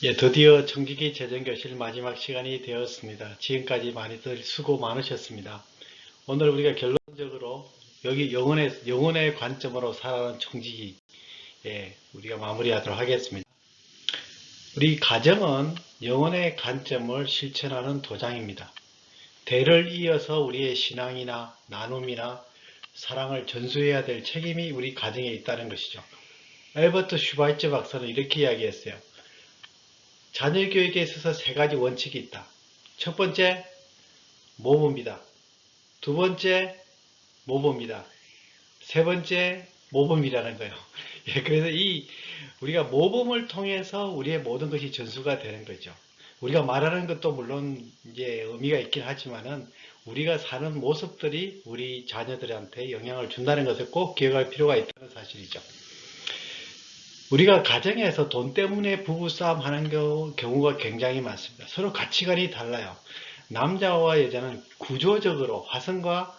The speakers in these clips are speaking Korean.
예, 드디어 청기기 재정교실 마지막 시간이 되었습니다. 지금까지 많이들 수고 많으셨습니다. 오늘 우리가 결론적으로 여기 영혼의 관점으로 살아가는 청지기, 예, 우리가 마무리하도록 하겠습니다. 우리 가정은 영혼의 관점을 실천하는 도장입니다. 대를 이어서 우리의 신앙이나 나눔이나 사랑을 전수해야 될 책임이 우리 가정에 있다는 것이죠. 엘버트 슈바이처 박사는 이렇게 이야기했어요. 자녀 교육에 있어서 세 가지 원칙이 있다. 첫 번째, 모범이다. 두 번째, 모범이다. 세 번째, 모범이라는 거예요. 예, 그래서 우리가 모범을 통해서 우리의 모든 것이 전수가 되는 거죠. 우리가 말하는 것도 물론 이제 의미가 있긴 하지만은 우리가 사는 모습들이 우리 자녀들한테 영향을 준다는 것을 꼭 기억할 필요가 있다는 사실이죠. 우리가 가정에서 돈 때문에 부부싸움 하는 경우가 굉장히 많습니다. 서로 가치관이 달라요. 남자와 여자는 구조적으로 화성과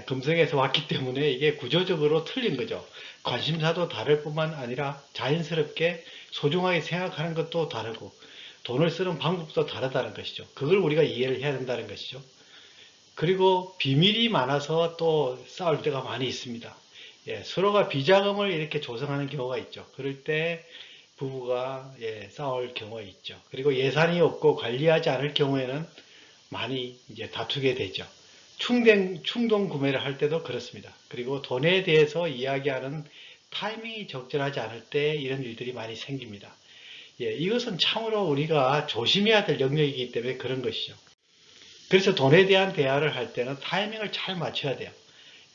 금성에서 왔기 때문에 이게 구조적으로 틀린 거죠. 관심사도 다를 뿐만 아니라 자연스럽게 소중하게 생각하는 것도 다르고 돈을 쓰는 방법도 다르다는 것이죠. 그걸 우리가 이해를 해야 된다는 것이죠. 그리고 비밀이 많아서 또 싸울 때가 많이 있습니다. 예, 서로가 비자금을 이렇게 조성하는 경우가 있죠. 그럴 때 부부가 싸울 경우가 있죠. 그리고 예산이 없고 관리하지 않을 경우에는 많이 이제 다투게 되죠. 충동 구매를 할 때도 그렇습니다. 그리고 돈에 대해서 이야기하는 타이밍이 적절하지 않을 때 이런 일들이 많이 생깁니다. 예, 이것은 참으로 우리가 조심해야 될 영역이기 때문에 그런 것이죠. 그래서 돈에 대한 대화를 할 때는 타이밍을 잘 맞춰야 돼요.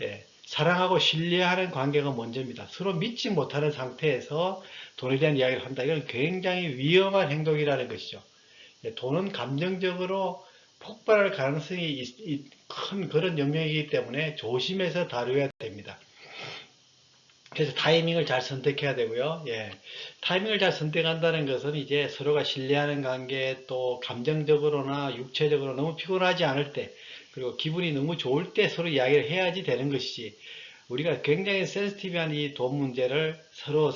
예, 사랑하고 신뢰하는 관계가 먼저입니다. 서로 믿지 못하는 상태에서 돈에 대한 이야기를 한다. 이건 굉장히 위험한 행동이라는 것이죠. 예, 돈은 감정적으로 폭발할 가능성이 큰 그런 영역이기 때문에 조심해서 다루어야 됩니다. 그래서 타이밍을 잘 선택해야 되고요. 예, 타이밍을 잘 선택한다는 것은 이제 서로가 신뢰하는 관계 또 감정적으로나 육체적으로 너무 피곤하지 않을 때 그리고 기분이 너무 좋을 때 서로 이야기를 해야지 되는 것이지 우리가 굉장히 센시티브한 이 돈 문제를 서로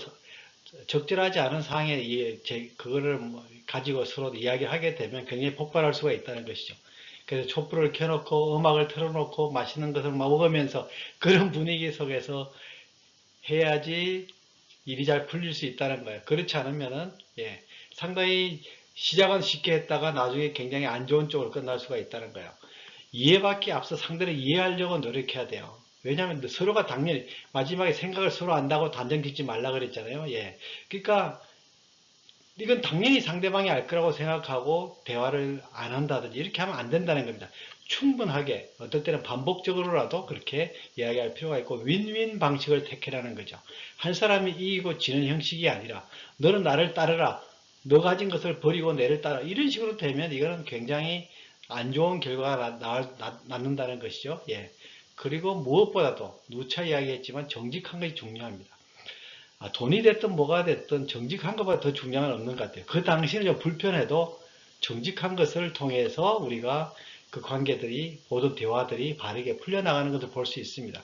적절하지 않은 상황에 그거를 가지고 서로 이야기를 하게 되면 굉장히 폭발할 수가 있다는 것이죠. 그래서 촛불을 켜놓고 음악을 틀어놓고 맛있는 것을 먹으면서 그런 분위기 속에서 해야지 일이 잘 풀릴 수 있다는 거예요. 그렇지 않으면은 상당히 시작은 쉽게 했다가 나중에 굉장히 안 좋은 쪽으로 끝날 수가 있다는 거예요. 이해받기 앞서 상대를 이해하려고 노력해야 돼요. 왜냐하면 서로가 당연히 마지막에 생각을 서로 안다고 단정 짓지 말라 그랬잖아요. 예. 그러니까 이건 당연히 상대방이 알 거라고 생각하고 대화를 안 한다든지 이렇게 하면 안 된다는 겁니다. 충분하게 어떨 때는 반복적으로라도 그렇게 이야기할 필요가 있고 윈윈 방식을 택해라는 거죠. 한 사람이 이기고 지는 형식이 아니라 너는 나를 따르라. 너 가진 것을 버리고 내를 따라 이런 식으로 되면 이거는 굉장히 안 좋은 결과가 낳는다는 것이죠. 예. 그리고 무엇보다도 누차 이야기했지만 정직한 것이 중요합니다. 돈이 됐든 뭐가 됐든 정직한 것보다 더 중요한 건 없는 것 같아요. 그 당시는 좀 불편해도 정직한 것을 통해서 우리가 그 관계들이 모든 대화들이 바르게 풀려나가는 것을 볼 수 있습니다.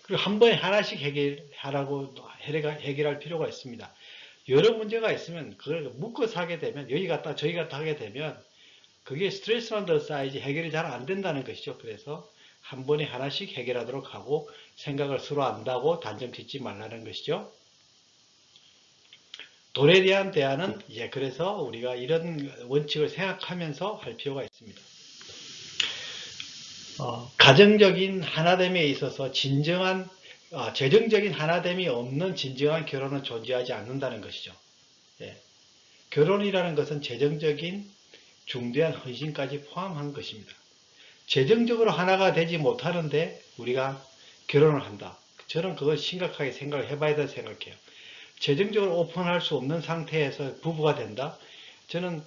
그리고 한 번에 하나씩 해결할 필요가 있습니다. 여러 문제가 있으면 그걸 묶어서 하게 되면 여기 갔다 저기 갔다 하게 되면 그게 스트레스만 더 쌓이지 해결이 잘 안 된다는 것이죠. 그래서 한 번에 하나씩 해결하도록 하고 생각을 서로 안다고 단정 짓지 말라는 것이죠. 돈에 대한 대화는 그래서 우리가 이런 원칙을 생각하면서 할 필요가 있습니다. 가정적인 하나됨에 있어서 진정한 재정적인 하나됨이 없는 진정한 결혼은 존재하지 않는다는 것이죠. 예. 결혼이라는 것은 재정적인 중대한 헌신까지 포함한 것입니다. 재정적으로 하나가 되지 못하는데 우리가 결혼을 한다. 저는 그걸 심각하게 생각을 해봐야 된다고 생각해요. 재정적으로 오픈할 수 없는 상태에서 부부가 된다? 저는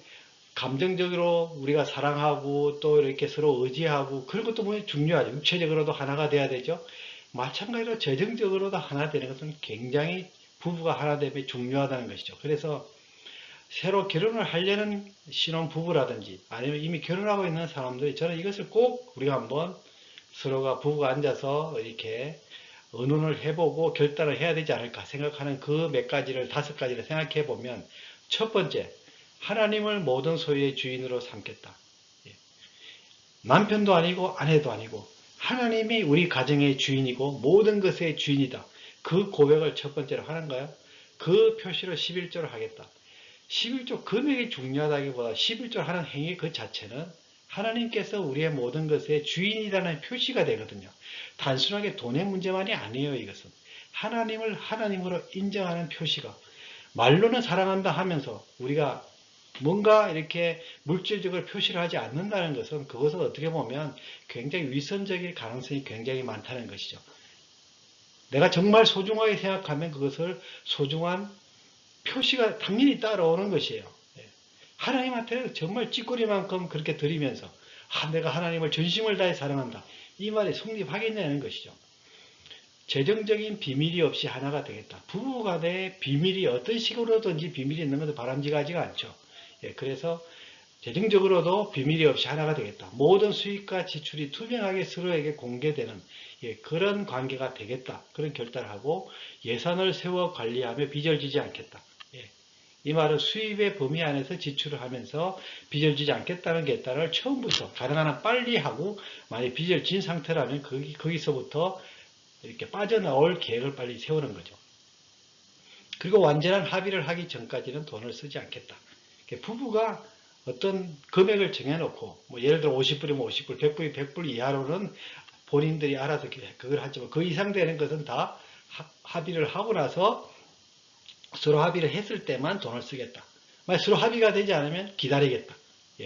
감정적으로 우리가 사랑하고 또 이렇게 서로 의지하고 그런 것도 뭐 중요하죠. 육체적으로도 하나가 돼야 되죠. 마찬가지로 재정적으로도 하나 되는 것은 굉장히 부부가 하나 되면 중요하다는 것이죠. 그래서 새로 결혼을 하려는 신혼부부라든지 아니면 이미 결혼하고 있는 사람들이 저는 이것을 꼭 우리가 한번 서로가 부부가 앉아서 이렇게 의논을 해보고 결단을 해야 되지 않을까 생각하는 그 몇 가지를 5가지를 생각해 보면 첫 번째 하나님을 모든 소유의 주인으로 삼겠다. 예. 남편도 아니고 아내도 아니고 하나님이 우리 가정의 주인이고 모든 것의 주인이다. 그 고백을 첫 번째로 하는 거예요. 그 표시로 11조를 하겠다. 11조 금액이 중요하다기보다 11조 하는 행위 그 자체는 하나님께서 우리의 모든 것의 주인이라는 표시가 되거든요. 단순하게 돈의 문제만이 아니에요. 이것은 하나님을 하나님으로 인정하는 표시가, 말로는 사랑한다 하면서 우리가 뭔가 이렇게 물질적으로 표시를 하지 않는다는 것은, 그것은 어떻게 보면 굉장히 위선적일 가능성이 굉장히 많다는 것이죠. 내가 정말 소중하게 생각하면 그것을 소중한 표시가 당연히 따라오는 것이에요. 하나님한테 정말 찌꺼리만큼 그렇게 드리면서 내가 하나님을 전심을 다해 사랑한다, 이 말이 성립하겠냐는 것이죠. 재정적인 비밀이 없이 하나가 되겠다. 부부간에 비밀이 어떤 식으로든지 비밀이 있는 것도 바람직하지가 않죠. 그래서 재정적으로도 비밀이 없이 하나가 되겠다. 모든 수익과 지출이 투명하게 서로에게 공개되는 그런 관계가 되겠다. 그런 결단을 하고 예산을 세워 관리하며 빚을 지지 않겠다. 이 말은 수입의 범위 안에서 지출을 하면서 빚을 지지 않겠다는 결단을 처음부터 가능한 한 빨리 하고, 만약 빚을 진 상태라면 거기서부터 이렇게 빠져나올 계획을 빨리 세우는 거죠. 그리고 완전한 합의를 하기 전까지는 돈을 쓰지 않겠다. 부부가 어떤 금액을 정해놓고, 뭐 예를 들어 50불이면 50불, 100불이 100불 이하로는 본인들이 알아서 그걸 하지만 그 이상 되는 것은 다 합의를 하고 나서 서로 합의를 했을 때만 돈을 쓰겠다. 만약 서로 합의가 되지 않으면 기다리겠다.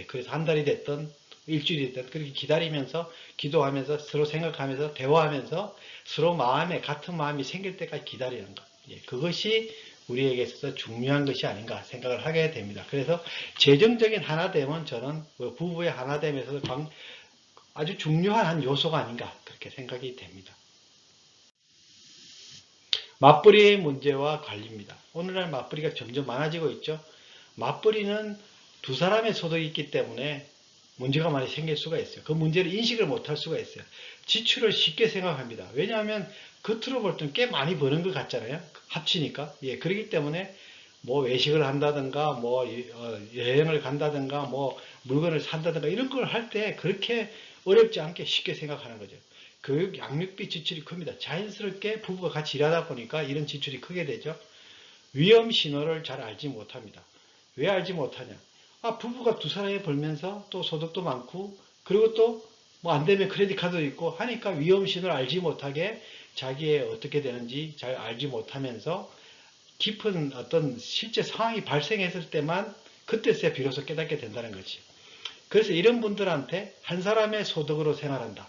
그래서 한 달이 됐든 일주일이 됐든 그렇게 기다리면서 기도하면서 서로 생각하면서 대화하면서 서로 마음에 같은 마음이 생길 때까지 기다리는 것. 그것이 우리에게 있어서 중요한 것이 아닌가 생각을 하게 됩니다. 그래서 재정적인 하나됨은 저는 부부의 하나됨에서 아주 중요한 한 요소가 아닌가 그렇게 생각이 됩니다. 맞벌이의 문제와 관리입니다. 오늘날 맞벌이가 점점 많아지고 있죠. 맞벌이는 두 사람의 소득이 있기 때문에 문제가 많이 생길 수가 있어요. 그 문제를 인식을 못할 수가 있어요. 지출을 쉽게 생각합니다. 왜냐하면 겉으로 볼 때는 꽤 많이 버는 것 같잖아요. 합치니까. 그렇기 때문에 뭐 외식을 한다든가 뭐 여행을 간다든가 뭐 물건을 산다든가 이런 걸 할 때 그렇게 어렵지 않게 쉽게 생각하는 거죠. 교육 양육비 지출이 큽니다. 자연스럽게 부부가 같이 일하다 보니까 이런 지출이 크게 되죠. 위험 신호를 잘 알지 못합니다. 왜 알지 못하냐? 부부가 두 사람이 벌면서 또 소득도 많고, 그리고 또 뭐 안 되면 크레딧 카드도 있고 하니까 위험 신호를 알지 못하게 자기의 어떻게 되는지 잘 알지 못하면서 깊은 어떤 실제 상황이 발생했을 때만 그때서야 비로소 깨닫게 된다는 거지. 그래서 이런 분들한테 한 사람의 소득으로 생활한다.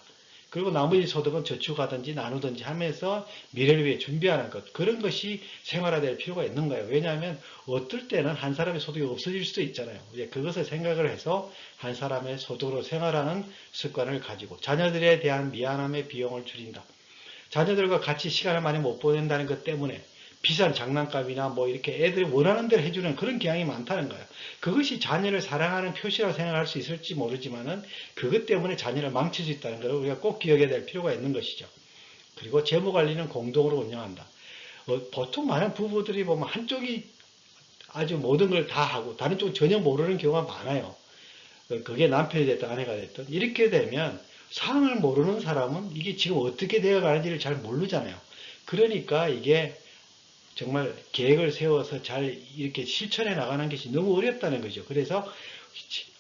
그리고 나머지 소득은 저축하든지 나누든지 하면서 미래를 위해 준비하는 것, 그런 것이 생활화될 필요가 있는 거예요. 왜냐하면 어떨 때는 한 사람의 소득이 없어질 수도 있잖아요. 그것을 생각을 해서 한 사람의 소득으로 생활하는 습관을 가지고 자녀들에 대한 미안함의 비용을 줄인다. 자녀들과 같이 시간을 많이 못 보낸다는 것 때문에 비싼 장난감이나 뭐 이렇게 애들이 원하는 대로 해주는 그런 경향이 많다는 거예요. 그것이 자녀를 사랑하는 표시라고 생각할 수 있을지 모르지만은 그것 때문에 자녀를 망칠 수 있다는 것을 우리가 꼭 기억해야 될 필요가 있는 것이죠. 그리고 재무 관리는 공동으로 운영한다. 보통 많은 부부들이 보면 한쪽이 아주 모든 걸 다 하고 다른 쪽은 전혀 모르는 경우가 많아요. 그게 남편이 됐든 아내가 됐든 이렇게 되면 상황을 모르는 사람은 이게 지금 어떻게 되어가는지를 잘 모르잖아요. 그러니까 이게 정말 계획을 세워서 잘 이렇게 실천해 나가는 것이 너무 어렵다는 거죠. 그래서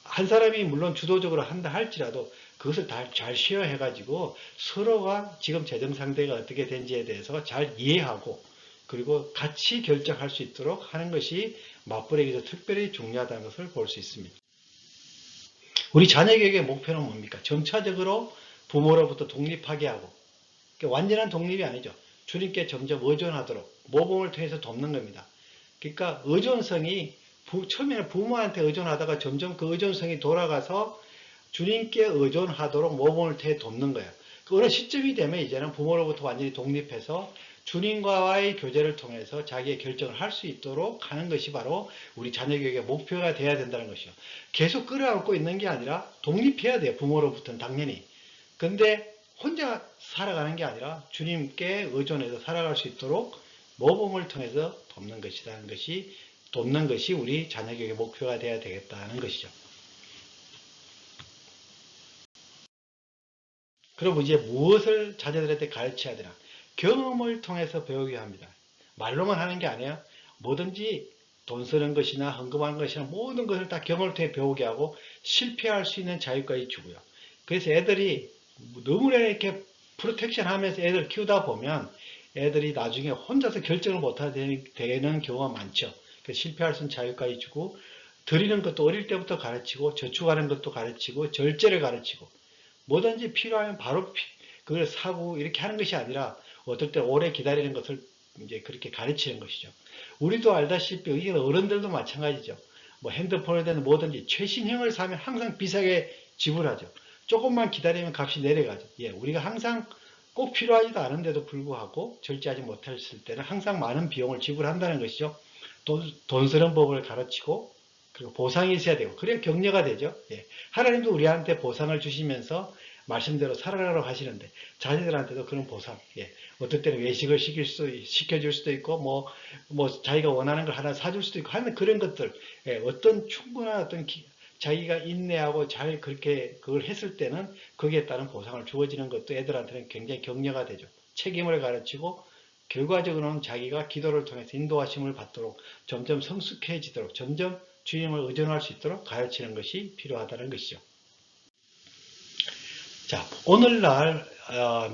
한 사람이 물론 주도적으로 한다 할지라도 그것을 다 잘 쉐어해 가지고 서로가 지금 재정 상태가 어떻게 된지에 대해서 잘 이해하고 그리고 같이 결정할 수 있도록 하는 것이 맞벌이에서 특별히 중요하다는 것을 볼 수 있습니다. 우리 자녀 교육의 목표는 뭡니까? 점차적으로 부모로부터 독립하게 하고, 완전한 독립이 아니죠. 주님께 점점 의존하도록 모범을 통해서 돕는 겁니다. 그러니까 의존성이 처음에는 부모한테 의존하다가 점점 그 의존성이 돌아가서 주님께 의존하도록 모범을 통해 돕는 거예요. 그 어느 시점이 되면 이제는 부모로부터 완전히 독립해서 주님과의 교제를 통해서 자기의 결정을 할 수 있도록 하는 것이 바로 우리 자녀 교육의 목표가 되어야 된다는 것이요. 계속 끌어안고 있는 게 아니라 독립해야 돼요. 부모로부터는 당연히. 근데 혼자 살아가는 게 아니라 주님께 의존해서 살아갈 수 있도록 모범을 통해서 돕는 것이라는 것이 돕는 것이 우리 자녀교육의 목표가 되어야 되겠다는 것이죠. 그럼 이제 무엇을 자녀들한테 가르쳐야 되나? 경험을 통해서 배우게 합니다. 말로만 하는 게 아니에요. 뭐든지 돈 쓰는 것이나 헌금하는 것이나 모든 것을 다 경험을 통해 배우게 하고 실패할 수 있는 자유까지 주고요. 그래서 애들이 너무나 이렇게 프로텍션 하면서 애들 키우다 보면 애들이 나중에 혼자서 결정을 못하게 되는 경우가 많죠. 그래서 실패할 수 있는 자유까지 주고 드리는 것도 어릴 때부터 가르치고 저축하는 것도 가르치고 절제를 가르치고 뭐든지 필요하면 바로 그걸 사고 이렇게 하는 것이 아니라 어떨 때 오래 기다리는 것을 이제 그렇게 가르치는 것이죠. 우리도 알다시피 이게 어른들도 마찬가지죠. 뭐 핸드폰에 대한 뭐든지 최신형을 사면 항상 비싸게 지불하죠. 조금만 기다리면 값이 내려가죠. 예, 우리가 항상 꼭 필요하지도 않은데도 불구하고 절제하지 못했을 때는 항상 많은 비용을 지불한다는 것이죠. 돈 쓰는 법을 가르치고 그리고 보상이 있어야 되고 그래야 격려가 되죠. 예. 하나님도 우리한테 보상을 주시면서 말씀대로 살아가라고 하시는데 자녀들한테도 그런 보상, 예. 어떨 때는 외식을 시켜줄 수도 있고 뭐 자기가 원하는 걸 하나 사줄 수도 있고 하는 그런 것들, 예. 어떤 충분한 자기가 인내하고 잘 그렇게 그걸 했을 때는 거기에 따른 보상을 주어지는 것도 애들한테는 굉장히 격려가 되죠. 책임을 가르치고 결과적으로는 자기가 기도를 통해서 인도하심을 받도록 점점 성숙해지도록 점점 주님을 의존할 수 있도록 가르치는 것이 필요하다는 것이죠. 자, 오늘날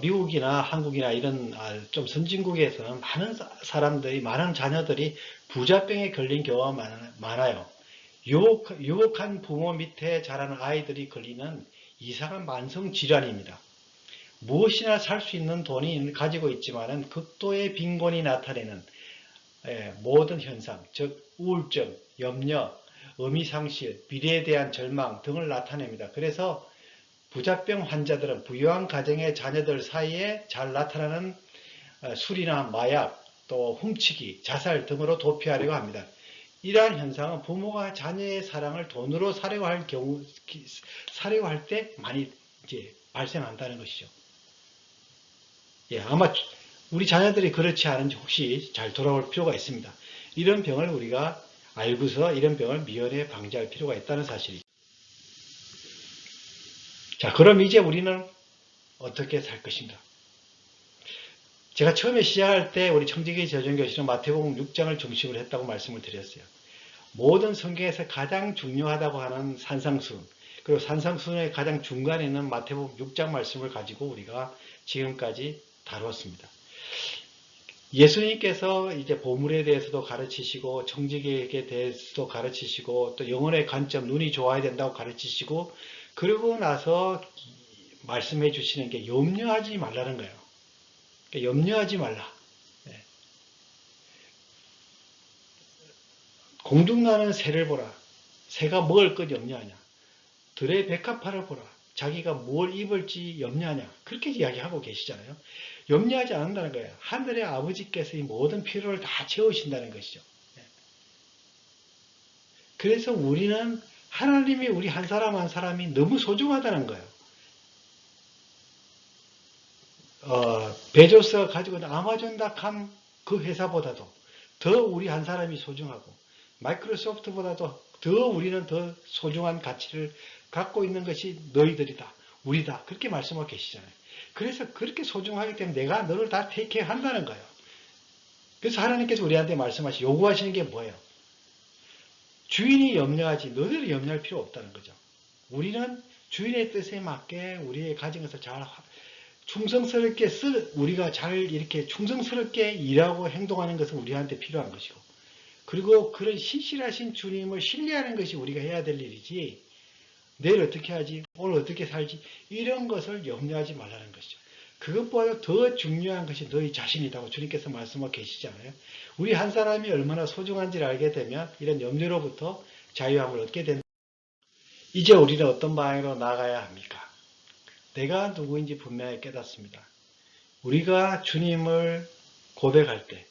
미국이나 한국이나 이런 좀 선진국에서는 많은 사람들이, 많은 자녀들이 부자병에 걸린 경우가 많아요. 유혹한 부모 밑에 자라는 아이들이 걸리는 이상한 만성 질환입니다. 무엇이나 살 수 있는 돈이 가지고 있지만은 극도의 빈곤이 나타내는 모든 현상, 즉 우울증, 염려, 의미상실, 미래에 대한 절망 등을 나타냅니다. 그래서 부자병 환자들은 부유한 가정의 자녀들 사이에 잘 나타나는 술이나 마약, 또 훔치기, 자살 등으로 도피하려고 합니다. 이러한 현상은 부모가 자녀의 사랑을 돈으로 사려고 할 때 많이 이제 발생한다는 것이죠. 예, 아마 우리 자녀들이 그렇지 않은지 혹시 잘 돌아올 필요가 있습니다. 이런 병을 우리가 알고서 이런 병을 미연에 방지할 필요가 있다는 사실이죠. 자, 그럼 이제 우리는 어떻게 살 것인가? 제가 처음에 시작할 때 우리 청지기 재정교실은 마태복음 6장을 중심으로 했다고 말씀을 드렸어요. 모든 성경에서 가장 중요하다고 하는 산상수훈, 그리고 산상수훈의 가장 중간에 있는 마태복음 6장 말씀을 가지고 우리가 지금까지 다루었습니다. 예수님께서 이제 보물에 대해서도 가르치시고 청지기에 대해서도 가르치시고 또 영혼의 관점, 눈이 좋아야 된다고 가르치시고 그러고 나서 말씀해 주시는 게 염려하지 말라는 거예요. 그러니까 염려하지 말라. 네. 공중나는 새를 보라. 새가 먹을 것 염려하냐. 들의 백합화를 보라. 자기가 뭘 입을지 염려하냐. 그렇게 이야기하고 계시잖아요. 염려하지 않는다는 거예요. 하늘의 아버지께서 이 모든 필요를 다 채우신다는 것이죠. 그래서 우리는 하나님이 우리 한 사람 한 사람이 너무 소중하다는 거예요. 베조스가 가지고 있는 아마존닷컴 그 회사보다도 더 우리 한 사람이 소중하고 마이크로소프트보다도 더 우리는 더 소중한 가치를 갖고 있는 것이 너희들이다. 우리다. 그렇게 말씀하고 계시잖아요. 그래서 그렇게 소중하기 때문에 내가 너를 다 테이크케어 한다는 거예요. 그래서 하나님께서 우리한테 요구하시는 게 뭐예요? 주인이 염려하지 너희들이 염려할 필요 없다는 거죠. 우리는 주인의 뜻에 맞게 우리의 가정에서 잘 충성스럽게 우리가 잘 이렇게 충성스럽게 일하고 행동하는 것은 우리한테 필요한 것이고 그리고 그런 신실하신 주님을 신뢰하는 것이 우리가 해야 될 일이지 내일 어떻게 하지 오늘 어떻게 살지 이런 것을 염려하지 말라는 것이죠. 그것보다 더 중요한 것이 너희 자신이라고 주님께서 말씀하고 계시잖아요. 우리 한 사람이 얼마나 소중한지를 알게 되면 이런 염려로부터 자유함을 얻게 된다. 이제 우리는 어떤 방향으로 나가야 합니까? 내가 누구인지 분명히 깨닫습니다. 우리가 주님을 고백할 때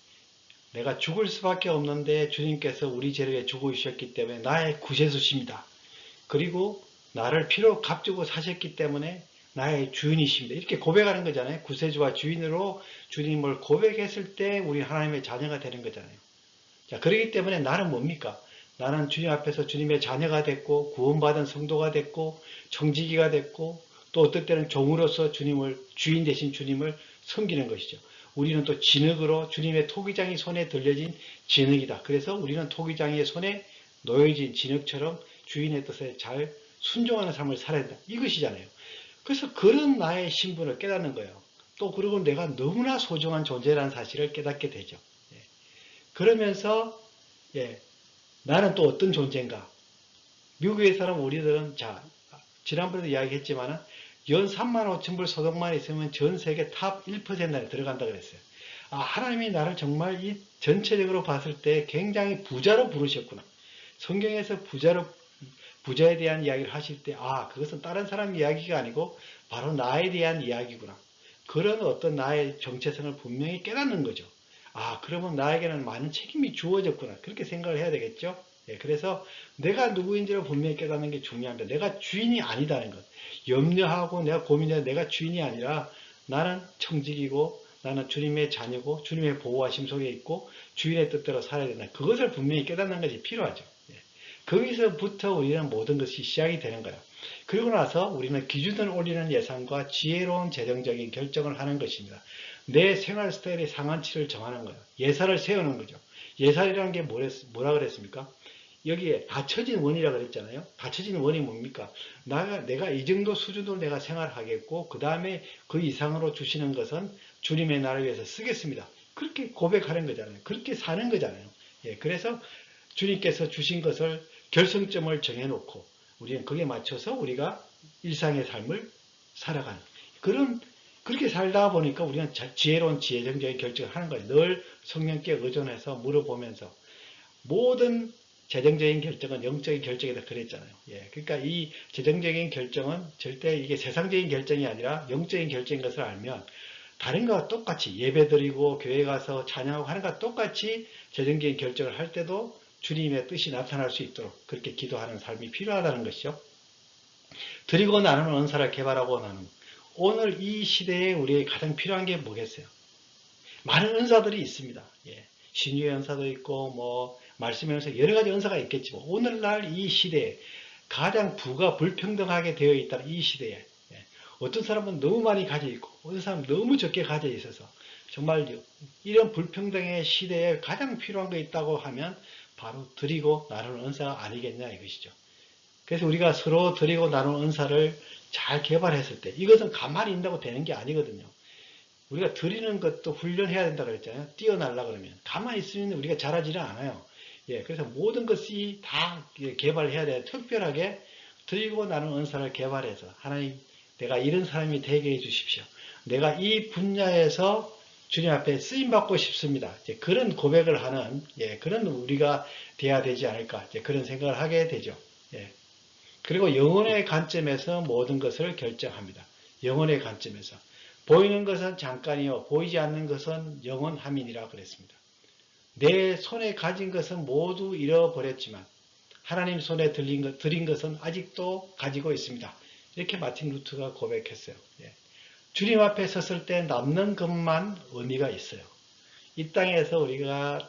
내가 죽을 수밖에 없는데 주님께서 우리 죄를 죽으셨기 때문에 나의 구세주십니다. 그리고 나를 피로 값주고 사셨기 때문에 나의 주인이십니다. 이렇게 고백하는 거잖아요. 구세주와 주인으로 주님을 고백했을 때 우리 하나님의 자녀가 되는 거잖아요. 자, 그렇기 때문에 나는 뭡니까? 나는 주님 앞에서 주님의 자녀가 됐고, 구원받은 성도가 됐고, 청지기가 됐고, 또 어떨 때는 종으로서 주인 되신 주님을 섬기는 것이죠. 우리는 또 진흙으로 주님의 토기장이 손에 들려진 진흙이다. 그래서 우리는 토기장의 손에 놓여진 진흙처럼 주인의 뜻에 잘 순종하는 삶을 살아야 된다. 이것이잖아요. 그래서 그런 나의 신분을 깨닫는 거예요. 또 그리고 내가 너무나 소중한 존재라는 사실을 깨닫게 되죠. 예. 그러면서 예, 나는 또 어떤 존재인가? 미국에 사는 우리들은 자 지난번에도 이야기했지만은 연 3만 5천 불 소득만 있으면 전 세계 탑 1% 안에 들어간다 그랬어요. 아, 하나님이 나를 정말 이 전체적으로 봤을 때 굉장히 부자로 부르셨구나. 성경에서 부자에 대한 이야기를 하실 때, 아, 그것은 다른 사람 이야기가 아니고 바로 나에 대한 이야기구나. 그런 어떤 나의 정체성을 분명히 깨닫는 거죠. 아, 그러면 나에게는 많은 책임이 주어졌구나. 그렇게 생각을 해야 되겠죠? 예, 그래서 내가 누구인지를 분명히 깨닫는 게 중요합니다. 내가 주인이 아니다는 것. 염려하고 내가 고민해 내가 주인이 아니라 나는 청직이고 나는 주님의 자녀고 주님의 보호하심 속에 있고 주인의 뜻대로 살아야 된다. 그것을 분명히 깨닫는 것이 필요하죠. 예. 거기서부터 우리는 모든 것이 시작이 되는 거예요. 그리고 나서 우리는 기준을 올리는 예산과 지혜로운 재정적인 결정을 하는 것입니다. 내 생활 스타일의 상한치를 정하는 거예요. 예산을 세우는 거죠. 예산이라는 게 뭐라 그랬습니까? 여기에 닫혀진 원이라 그랬잖아요. 닫혀진 원이 뭡니까? 내가 이 정도 수준으로 내가 생활하겠고, 그 다음에 그 이상으로 주시는 것은 주님의 나를 위해서 쓰겠습니다. 그렇게 고백하는 거잖아요. 그렇게 사는 거잖아요. 예, 그래서 주님께서 주신 것을 결승점을 정해놓고, 우리는 거기에 맞춰서 우리가 일상의 삶을 살아가는, 그렇게 살다 보니까 우리는 지혜로운 지혜정적인 결정을 하는 거예요. 늘 성령께 의존해서 물어보면서 모든 재정적인 결정은 영적인 결정이다 그랬잖아요. 예, 그러니까 이 재정적인 결정은 절대 이게 세상적인 결정이 아니라 영적인 결정인 것을 알면 다른 것과 똑같이 예배드리고 교회 가서 찬양하고 하는 것과 똑같이 재정적인 결정을 할 때도 주님의 뜻이 나타날 수 있도록 그렇게 기도하는 삶이 필요하다는 것이죠. 드리고 나누는 은사를 개발하고 나누는 오늘 이 시대에 우리에게 가장 필요한 게 뭐겠어요? 많은 은사들이 있습니다. 예, 신유의 은사도 있고 말씀의 은사 여러 가지 은사가 있겠지만 오늘날 이 시대에 가장 부가 불평등하게 되어 있다는 이 시대에 예, 어떤 사람은 너무 많이 가져 있고 어떤 사람은 너무 적게 가져 있어서 정말 이런 불평등의 시대에 가장 필요한 게 있다고 하면 바로 드리고 나누는 은사가 아니겠냐 이것이죠. 그래서 우리가 서로 드리고 나누는 은사를 잘 개발했을 때 이것은 가만히 있다고 되는 게 아니거든요. 우리가 드리는 것도 훈련해야 된다 그랬잖아요. 뛰어날라 그러면. 가만히 있으면 우리가 잘하지는 않아요. 예, 그래서 모든 것이 다 개발해야 돼요. 특별하게 드리고 나눈 은사를 개발해서 하나님 내가 이런 사람이 되게 해 주십시오. 내가 이 분야에서 주님 앞에 쓰임 받고 싶습니다. 그런 고백을 하는 그런 우리가 돼야 되지 않을까 그런 생각을 하게 되죠. 예. 그리고 영혼의 관점에서 모든 것을 결정합니다. 영혼의 관점에서 보이는 것은 잠깐이요 보이지 않는 것은 영원함이니라 그랬습니다. 내 손에 가진 것은 모두 잃어버렸지만 하나님 손에 드린 것은 아직도 가지고 있습니다. 이렇게 마틴 루트가 고백했어요. 예. 주님 앞에 섰을 때 남는 것만 의미가 있어요. 이 땅에서 우리가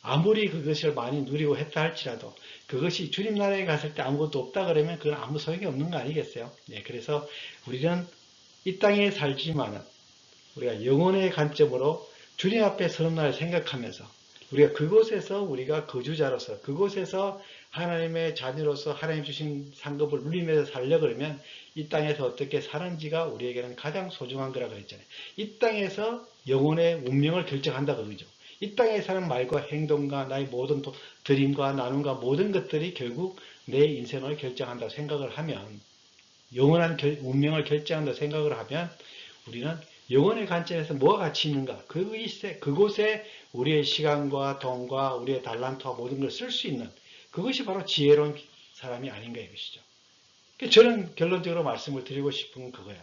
아무리 그것을 많이 누리고 했다 할지라도 그것이 주님 나라에 갔을 때 아무것도 없다 그러면 그건 아무 소용이 없는 거 아니겠어요? 예, 그래서 우리는 이 땅에 살지만은 우리가 영혼의 관점으로 주님 앞에 서는 날 생각하면서 우리가 그곳에서 우리가 거주자로서 그곳에서 하나님의 자녀로서 하나님 주신 상급을 누리면서 살려 그러면 이 땅에서 어떻게 사는지가 우리에게는 가장 소중한 거라 그랬잖아요. 이 땅에서 영혼의 운명을 결정한다 그러죠. 이 땅에 사는 말과 행동과 나의 모든 드림과 나눔과 모든 것들이 결국 내 인생을 결정한다 생각을 하면 영원한 운명을 결정한다 생각을 하면 우리는 영혼의 관점에서 뭐가 가치 있는가? 그곳에 우리의 시간과 돈과 우리의 달란트와 모든 걸 쓸 수 있는 그것이 바로 지혜로운 사람이 아닌가 이것이죠. 저는 결론적으로 말씀을 드리고 싶은 건 그거예요.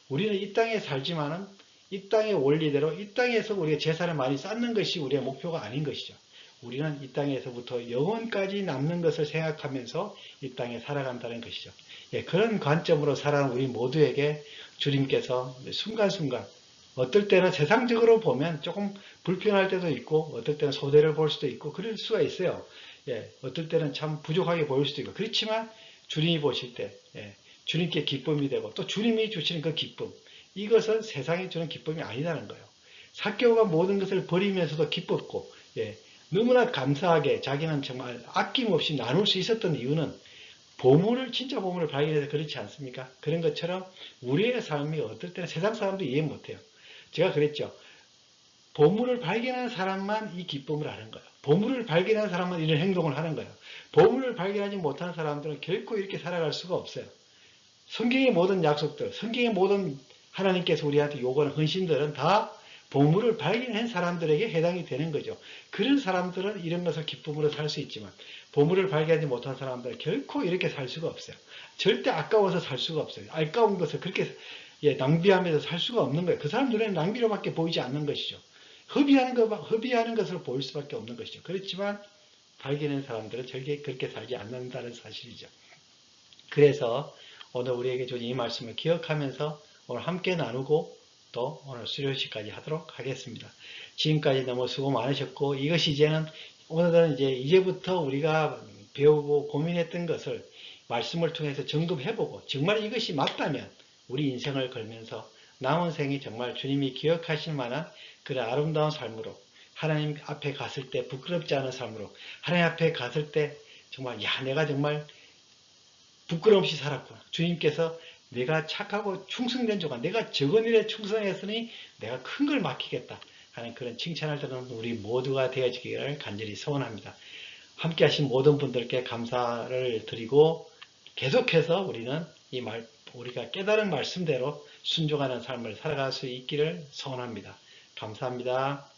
우리는 이 땅에 살지만은 이 땅의 원리대로 이 땅에서 우리가 재산을 많이 쌓는 것이 우리의 목표가 아닌 것이죠. 우리는 이 땅에서부터 영원까지 남는 것을 생각하면서 이 땅에 살아간다는 것이죠. 예, 그런 관점으로 살아가는 우리 모두에게 주님께서 순간순간 어떨 때는 세상적으로 보면 조금 불편할 때도 있고, 어떨 때는 소대를 볼 수도 있고, 그럴 수가 있어요. 예, 어떨 때는 참 부족하게 보일 수도 있고, 그렇지만 주님이 보실 때, 예, 주님께 기쁨이 되고, 또 주님이 주시는 그 기쁨, 이것은 세상이 주는 기쁨이 아니라는 거예요. 삭개오가 모든 것을 버리면서도 기뻤고, 예, 너무나 감사하게 자기는 정말 아낌없이 나눌 수 있었던 이유는 보물을, 진짜 보물을 발견해서 그렇지 않습니까? 그런 것처럼 우리의 삶이 어떨 때는 세상 사람도 이해 못해요. 제가 그랬죠. 보물을 발견한 사람만 이 기쁨을 아는 거예요. 보물을 발견한 사람만 이런 행동을 하는 거예요. 보물을 발견하지 못한 사람들은 결코 이렇게 살아갈 수가 없어요. 성경의 모든 약속들, 성경의 모든 하나님께서 우리한테 요구하는 헌신들은 다 보물을 발견한 사람들에게 해당이 되는 거죠. 그런 사람들은 이런 것을 기쁨으로 살 수 있지만 보물을 발견하지 못한 사람들은 결코 이렇게 살 수가 없어요. 절대 아까워서 살 수가 없어요. 아까운 것을 그렇게 낭비하면서 살 수가 없는 거예요. 그 사람 눈에는 낭비로밖에 보이지 않는 것이죠. 허비하는 것을 보일 수밖에 없는 것이죠. 그렇지만 발견한 사람들은 절대 그렇게 살지 않는다는 사실이죠. 그래서 오늘 우리에게 준 이 말씀을 기억하면서 오늘 함께 나누고 또 오늘 수료식까지 하도록 하겠습니다. 지금까지 너무 수고 많으셨고 이것이 이제는 오늘은 이제부터 우리가 배우고 고민했던 것을 말씀을 통해서 점검해보고 정말 이것이 맞다면 우리 인생을 걸면서 남은 생이 정말 주님이 기억하실 만한 그런 아름다운 삶으로 하나님 앞에 갔을 때 부끄럽지 않은 삶으로 하나님 앞에 갔을 때 정말 내가 정말 부끄럼 없이 살았구나. 주님께서 내가 착하고 충성된 조가 내가 적은 일에 충성했으니 내가 큰 걸 맡기겠다 하는 그런 칭찬을 듣는 우리 모두가 되어지기를 간절히 소원합니다. 함께 하신 모든 분들께 감사를 드리고 계속해서 우리는 우리가 깨달은 말씀대로 순종하는 삶을 살아갈 수 있기를 소원합니다. 감사합니다.